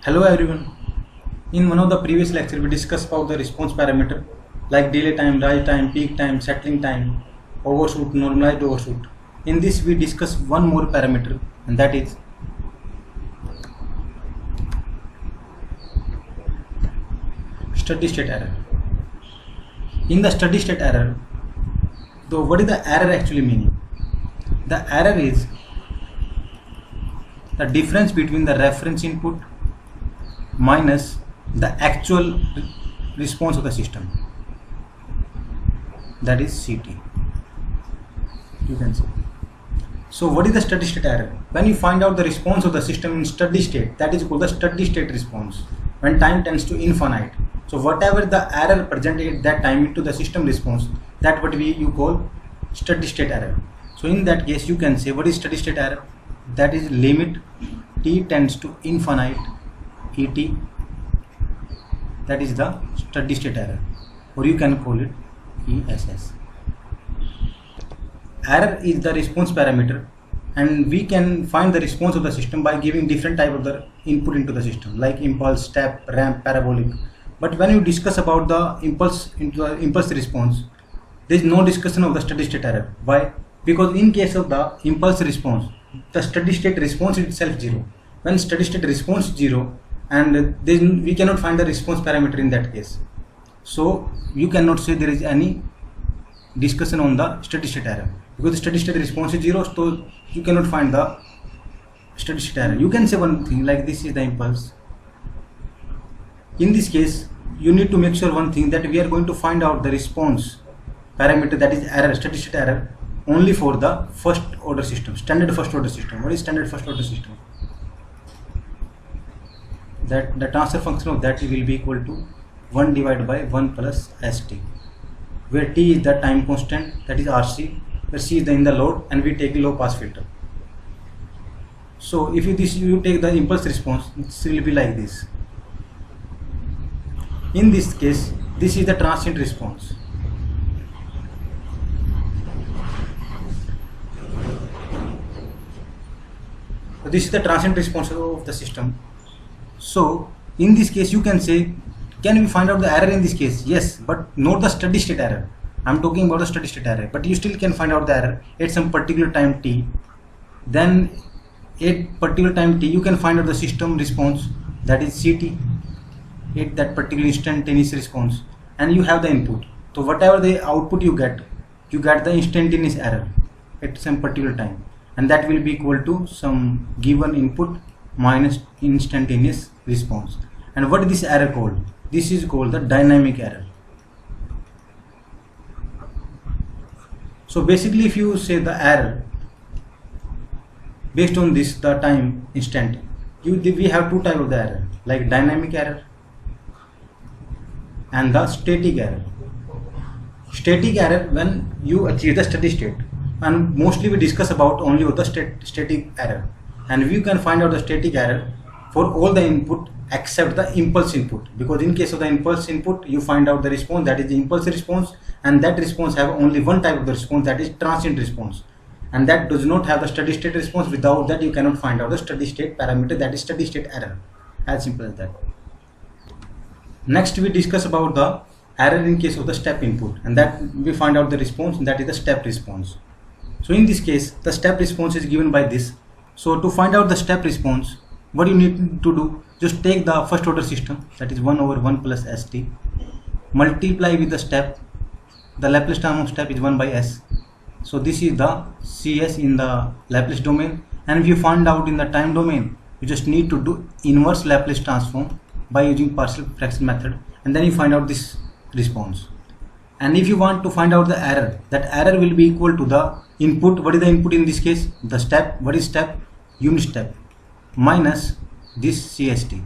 Hello everyone. In one of the previous lecture we discussed about the response parameter like delay time, rise time, peak time, settling time, overshoot, normalized overshoot. In this we discuss one more parameter and that is steady state error. In the steady state error, so what is the error actually meaning? The error is the difference between the reference input minus the actual response of the system, that is CT, you can say. So what is the steady state error? When you find out the response of the system in steady state, that is called the steady state response, when time tends to infinite. So whatever the error presented at that time into the system response, that what you call steady state error. So in that case you can say what is steady state error? That is limit t tends to infinite et, that is the steady state error, or you can call it ESS. Error is the response parameter, and we can find the response of the system by giving different type of the input into the system like impulse, step, ramp, parabolic. But when you discuss about the impulse response, there is no discussion of the steady state error. Why? Because in case of the impulse response, the steady state response itself 0. When steady state response 0, and then we cannot find the response parameter in that case. So you cannot say there is any discussion on the steady state error, because the steady state response is 0, so you cannot find the steady state error. You can say one thing like this is the impulse. In this case you need to make sure one thing, that we are going to find out the response parameter, that is error, steady state error, only for the first order system, standard first order system. What is standard first order system? That the transfer function of that will be equal to 1 divided by 1 plus st, where t is the time constant, that is RC, where c is in the load, and we take low pass filter. So if you take the impulse response, it will be like this. In this case, this is the transient response. So this is the transient response of the system. So in this case you can say, can we find out the error in this case? Yes, but not the steady state error. I am talking about the steady state error, but you still can find out the error at some particular time t. Then at particular time t you can find out the system response, that is CT, at that particular instantaneous response, and you have the input. So whatever the output you get the instantaneous error at some particular time, and that will be equal to some given input minus instantaneous response. And what is this error called? This is called the dynamic error. So basically if you say the error based on this, the time instant, we have two types of the error, like dynamic error and the static error. Static error when you achieve the steady state, and mostly we discuss about only the static error, and we can find out the static error for all the input except the impulse input, because in case of the impulse input you find out the response, that is the impulse response, and that response have only one type of the response, that is transient response, and that does not have the steady state response. Without that you cannot find out the steady state parameter, that is steady state error. As simple as that. Next we discuss about the error in case of the step input, and that we find out the response, and that is the step response. So in this case the step response is given by this. So to find out the step response, what you need to do, just take the first order system, that is 1 over 1 plus st, multiply with the step, the Laplace term of step is 1 by s. So this is the cs in the Laplace domain, and if you find out in the time domain, you just need to do inverse Laplace transform by using partial fraction method, and then you find out this response. And if you want to find out the error, that error will be equal to the input. What is the input in this case? The step. What is step? Unit step minus this CST.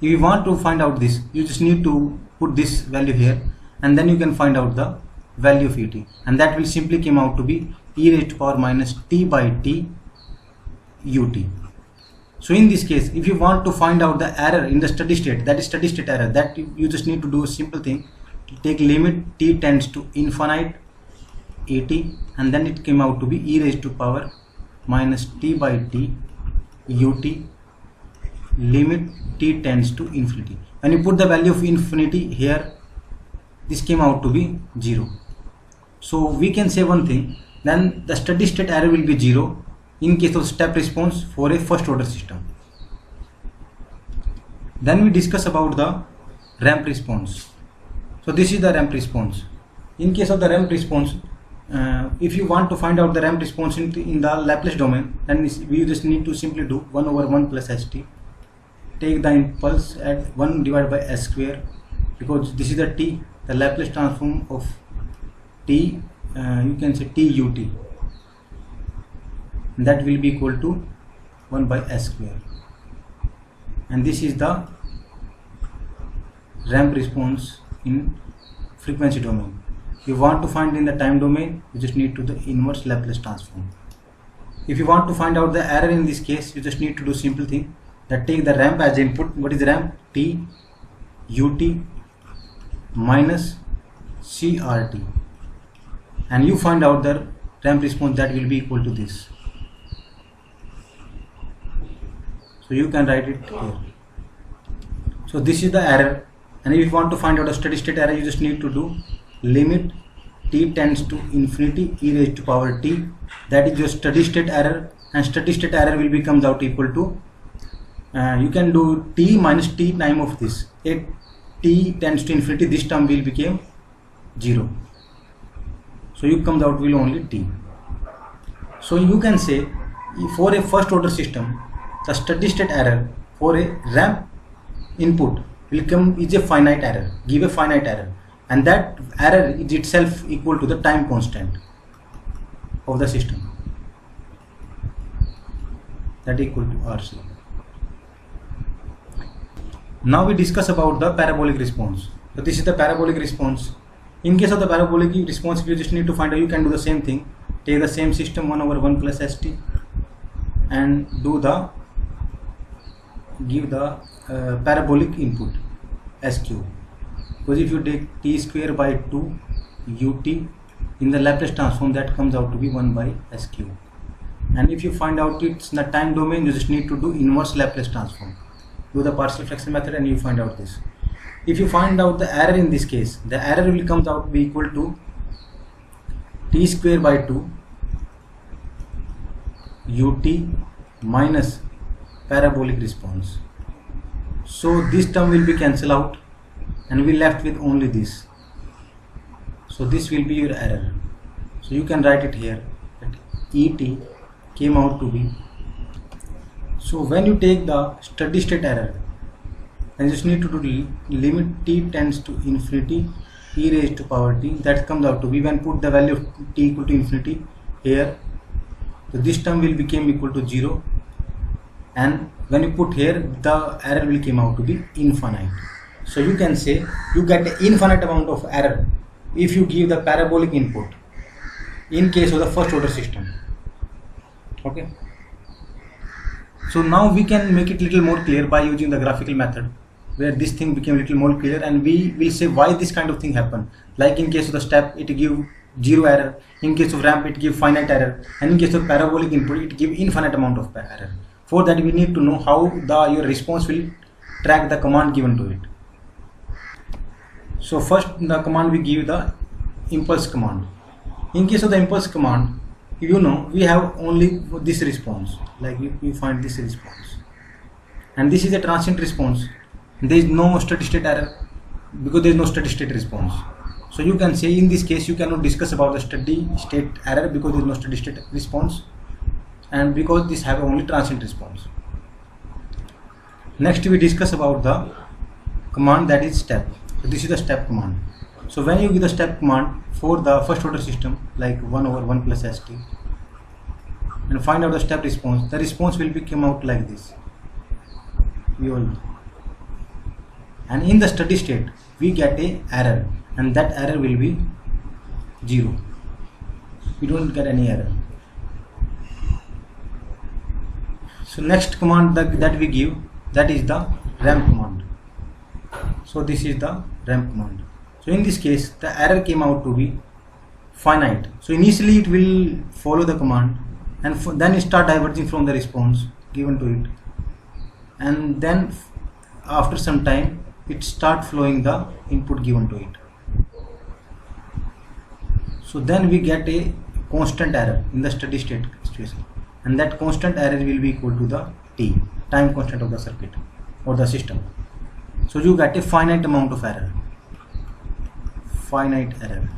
If you want to find out this, you just need to put this value here, and then you can find out the value of ET, and that will simply come out to be e raised to power minus t by t ut. So in this case, if you want to find out the error in the steady state, that is steady state error, that you just need to do a simple thing, take limit t tends to infinite at, and then it came out to be e raised to power minus t by t ut limit t tends to infinity. When you put the value of infinity here, this came out to be 0. So we can say one thing, then the steady state error will be 0 in case of step response for a first order system. Then we discuss about the ramp response. So this is the ramp response. In case of the ramp response, if you want to find out the ramp response in the Laplace domain, then we just need to simply do 1 over 1 plus st. Take the impulse at 1 divided by s square, because this is the t, the Laplace transform of t, you can say t ut, that will be equal to 1 by s square, and this is the ramp response in frequency domain. If you want to find in the time domain, you just need to do the inverse Laplace transform. If you want to find out the error in this case, you just need to do simple thing, that take the ramp as input. What is the ramp? T ut minus crt, and you find out the ramp response, that will be equal to this. So you can write it here. So this is the error, and if you want to find out a steady state error, you just need to do limit t tends to infinity e raised to power t, that is your steady state error, and steady state error will be comes out equal to you can do t minus t time of this. If t tends to infinity, this term will become 0, so you comes out will only t. So you can say for a first order system, the steady state error for a ramp input will come is a finite error, give a finite error, and that error is itself equal to the time constant of the system, that equal to RC. Now we discuss about the parabolic response. So this is the parabolic response. In case of the parabolic response, you just need to find out, you can do the same thing, take the same system 1 over 1 plus st, and do the give the parabolic input sq, because if you take t square by 2 ut in the Laplace transform, that comes out to be 1 by sq, and if you find out it's in the time domain, you just need to do inverse Laplace transform, do the partial fraction method, and you find out this. If you find out the error in this case, the error will come out to be equal to t square by 2 ut minus parabolic response. So this term will be cancelled out, and we left with only this. So this will be your error. So you can write it here, that et came out to be. So when you take the steady state error, then you just need to do limit t tends to infinity e raised to power t, that comes out to be, when put the value of t equal to infinity here, so this term will become equal to 0, and when you put here, the error will come out to be infinite. So you can say you get an infinite amount of error if you give the parabolic input in case of the first order system. Okay. So now we can make it little more clear by using the graphical method, where this thing became little more clear, and we will say why this kind of thing happen. Like in case of the step, it give 0 error, in case of ramp it give finite error, and in case of parabolic input it give infinite amount of error. For that we need to know how your response will track the command given to it. So first the command we give the impulse command. In case of the impulse command, you know we have only this response, like you find this response, and this is a transient response. There is no steady state error because there is no steady state response. So you can say in this case you cannot discuss about the steady state error because there is no steady state response, and because this have only transient response. Next we discuss about the command, that is step. So this is the step command. So when you give the step command for the first order system, like 1 over 1 plus st, and find out the step response, the response will be come out like this. We all know. And in the steady state we get a error, and that error will be 0. We don't get any error. So next command that we give, that is the ramp command. So this is the ramp command. So in this case the error came out to be finite. So initially it will follow the command, and then it start diverging from the response given to it, and then after some time it start flowing the input given to it. So then we get a constant error in the steady state situation, and that constant error will be equal to the t, time constant of the circuit or the system. So you get a finite amount of error. Finite error.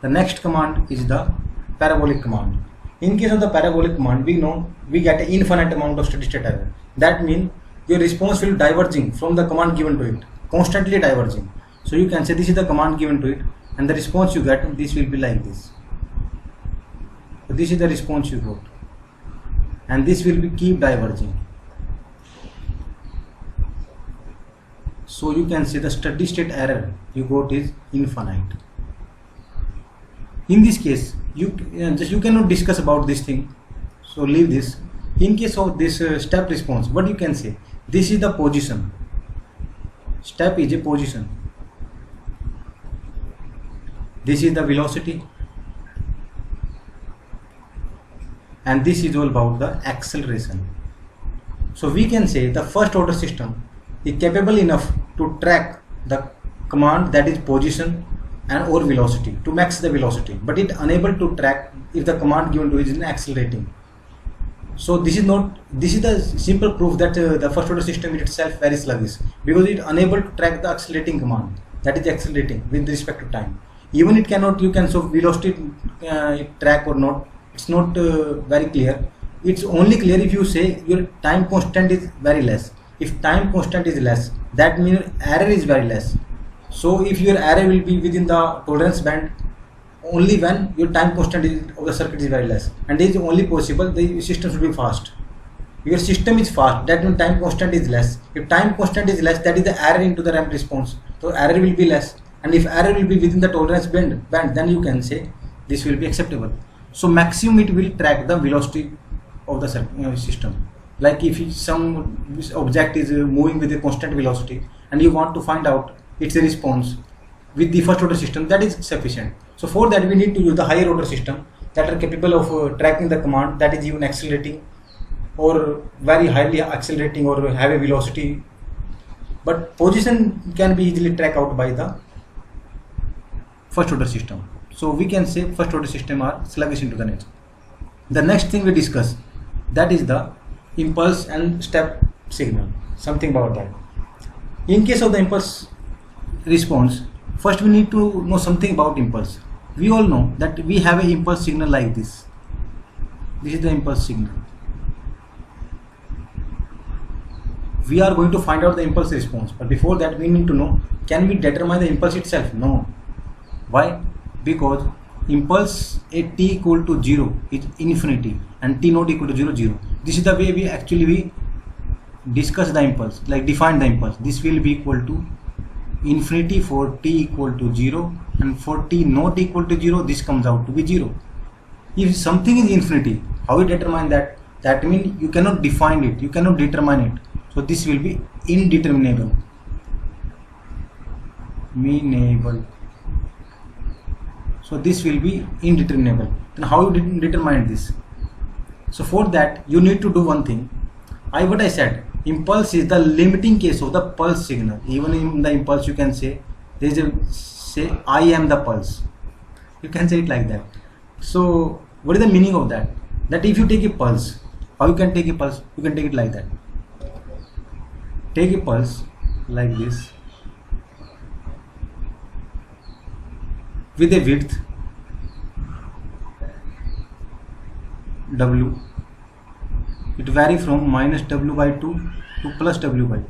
The next command is the parabolic command. In case of the parabolic command, we know we get an infinite amount of steady state error. That means your response will diverging from the command given to it, constantly diverging. So you can say this is the command given to it, and the response you get, this will be like this. So this is the response you got, and this will be keep diverging. So you can say the steady state error you got is infinite. In this case, you cannot discuss about this thing, so leave this. In case of this step response, what you can say, this is the position. Step is a position. This is the velocity, and this is all about the acceleration. So we can say the first order system is capable enough to track the command, that is position and or velocity, to max the velocity, but it unable to track if the command given to it is accelerating. So this is the simple proof that the first order system in itself very sluggish, because it unable to track the accelerating command, that is accelerating with respect to time. Even it cannot, you can show velocity track or not, it's not very clear. It's only clear if you say your time constant is very less. If time constant is less, that means error is very less. So if your error will be within the tolerance band only when your time constant of the circuit is very less, and this is only possible the system should be fast. Your system is fast, that means time constant is less. If time constant is less, that is the error into the ramp response, so error will be less. And if error will be within the tolerance band, then you can say this will be acceptable. So maximum it will track the velocity of the system. Like if some object is moving with a constant velocity and you want to find out its response with the first order system, that is sufficient. So for that we need to use the higher order system that are capable of tracking the command that is even accelerating or very highly accelerating or have a velocity, but position can be easily tracked out by the first order system. So we can say first order system are sluggish into the nature. The next thing we discuss, that is the impulse and step signal, something about that. In case of the impulse response, first we need to know something about impulse. We all know that we have an impulse signal like this. This is the impulse signal. We are going to find out the impulse response, but before that we need to know, can we determine the impulse itself? No. Why? Because impulse at t equal to 0 is infinity and t not equal to 0, 0. This is the way we discuss the impulse, like define the impulse. This will be equal to infinity for t equal to 0, and for t not equal to 0, this comes out to be 0. If something is infinity, how you determine that? That means you cannot define it, you cannot determine it. So this will be indeterminable. So this will be indeterminable. Then how you determine this? So for that you need to do one thing. What I said, impulse is the limiting case of the pulse signal. Even in the impulse you can say, there is a say I am the pulse. You can say it like that. So what is the meaning of that? That if you take a pulse, how you can take a pulse? You can take it like that. Take a pulse like this with a width W. It varies from minus W by 2 to plus W by 2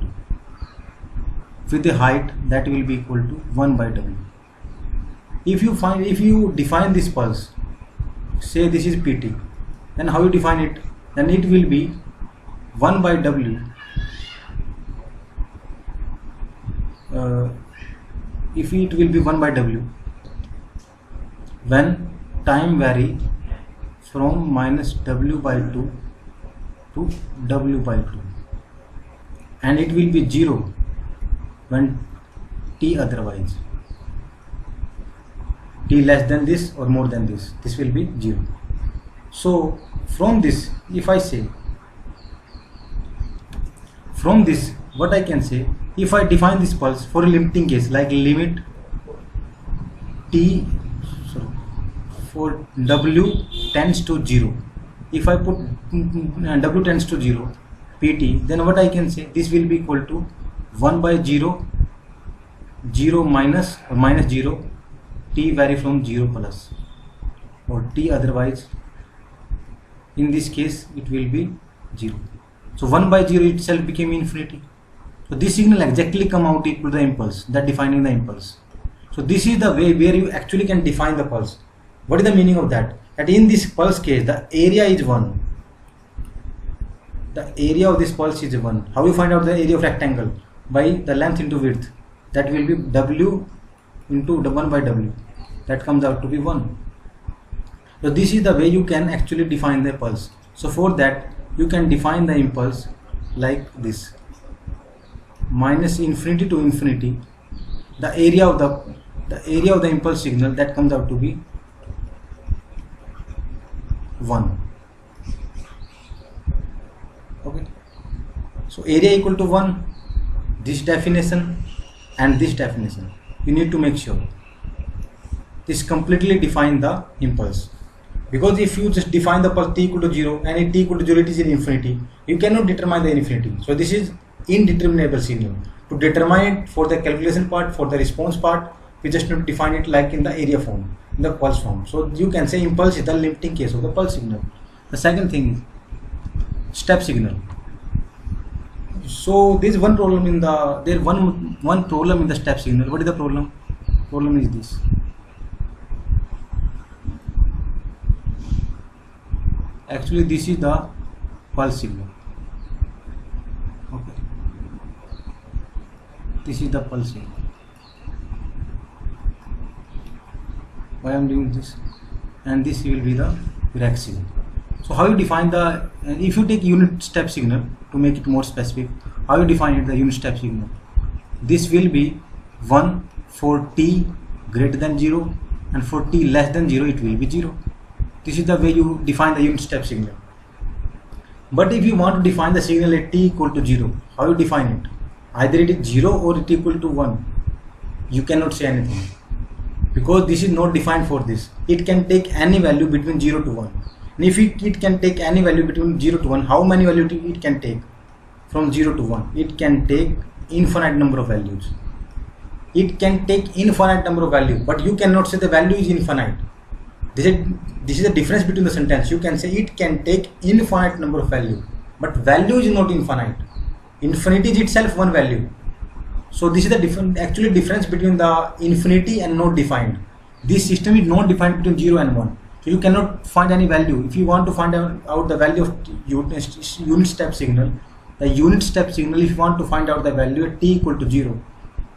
with a height that will be equal to 1 by W. If you define this pulse, say this is PT, then how you define it? Then it will be 1 by W. If it will be 1 by W when time vary from minus W by 2 to W by 2, and it will be 0 when t otherwise, t less than this or more than this will be 0. So from this, if I say from this what I can say, if I define this pulse for a limiting case like limit t, sorry, for w tends to 0, if I put w tends to 0 pt, then what I can say, this will be equal to 1 by 0 0 minus or minus 0 t vary from 0 plus, or t otherwise in this case it will be 0. So 1 by 0 itself became infinity. So this signal exactly come out equal to the impulse, that defining the impulse. So this is the way where you actually can define the pulse. What is the meaning of that? That in this pulse case the area is 1. The area of this pulse is 1. How you find out the area of rectangle? By the length into width. That will be w into 1 by w. That comes out to be 1. So this is the way you can actually define the pulse. So for that you can define the impulse like this: minus infinity to infinity, the area of the impulse signal, that comes out to be 1. Okay, so area equal to 1, this definition and this definition, you need to make sure this completely define the impulse. Because if you just define the pulse t equal to 0 and if t equal to 0 it is in infinity, you cannot determine the infinity. So this is indeterminable signal. To determine it for the calculation part, for the response part, we just need to define it like in the area form, in the pulse form. So you can say impulse is the limiting case of the pulse signal. The second thing is step signal. So there is one problem in the one problem in the step signal. What is the problem? Problem is this. Actually this is the pulse signal. Okay, this is the pulse signal. Why I am doing this? And this will be the rec signal. So how you define the, if you take unit step signal, to make it more specific, how you define it, the unit step signal? This will be 1 for t greater than 0 and for t less than 0 it will be 0. This is the way you define the unit step signal. But if you want to define the signal at t equal to 0, how you define it? Either it is 0 or it equal to 1. You cannot say anything, because this is not defined for this. It can take any value between 0 to 1. And if it can take any value between 0 to 1, how many values it can take? From 0 to 1, it can take infinite number of values. It can take infinite number of values, but you cannot say the value is infinite. This is the difference between the sentence. You can say it can take infinite number of value, but value is not infinite. Infinity is itself one value. So this is the difference between the infinity and not defined. This system is not defined between 0 and 1. So you cannot find any value. If you want to find out the value of unit step signal, if you want to find out the value at t equal to 0,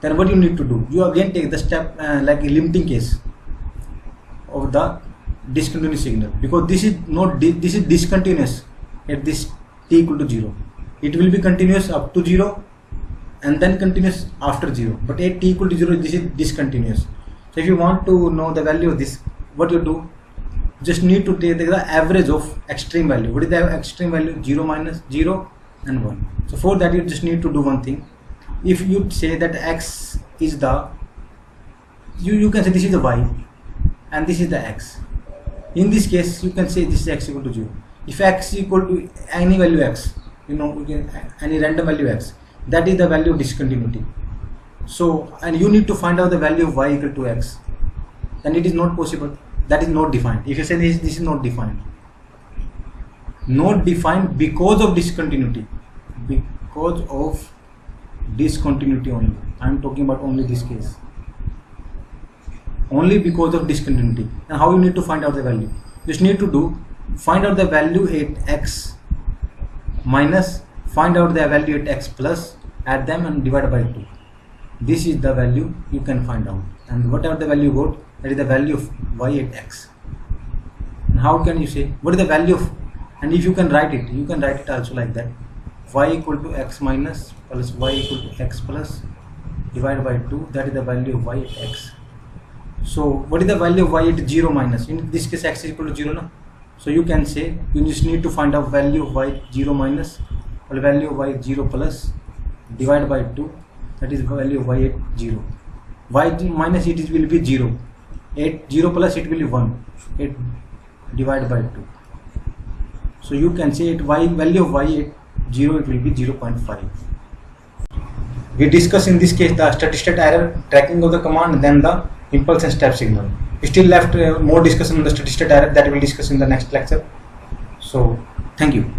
then what you need to do? You again take the step like a limiting case of the discontinuous signal, because this is discontinuous at this t equal to 0. It will be continuous up to 0 and then continuous after 0, but at t equal to 0 this is discontinuous. So if you want to know the value of this, what you do, just need to take the average of extreme value. What is the extreme value? 0, minus 0 and 1. So for that you just need to do one thing. If you say that x is the, you can say this is the y and this is the x. In this case you can say this is x equal to 0. If x equal to any value x, you can any random value x, that is the value of discontinuity. So, and you need to find out the value of y equal to x, then it is not possible. That is not defined. If you say this is not defined, because of discontinuity, only. I am talking about only this case, only because of discontinuity. And how you need to find out the value? Just need to find out the value at x minus find out the value at x plus, add them and divide by 2. This is the value you can find out, and whatever the value you got, that is the value of y at x. And how can you say what is the value of, and if you can write it, you can write it also like that: y equal to x minus plus y equal to x plus divided by 2, that is the value of y at x. So what is the value of y at 0 minus? In this case x is equal to 0, no? So you can say you just need to find out value of y 0 minus well, value of y is 0 plus divided by 2, that is value of y at 0. Y minus it will be 0. 0 plus it will be 1. 8 divided by 2. So you can say at y value of y at 0 it will be 0.5. We discuss in this case the steady state error, tracking of the command, then the impulse and step signal. We still left more discussion on the steady state error that we will discuss in the next lecture. So thank you.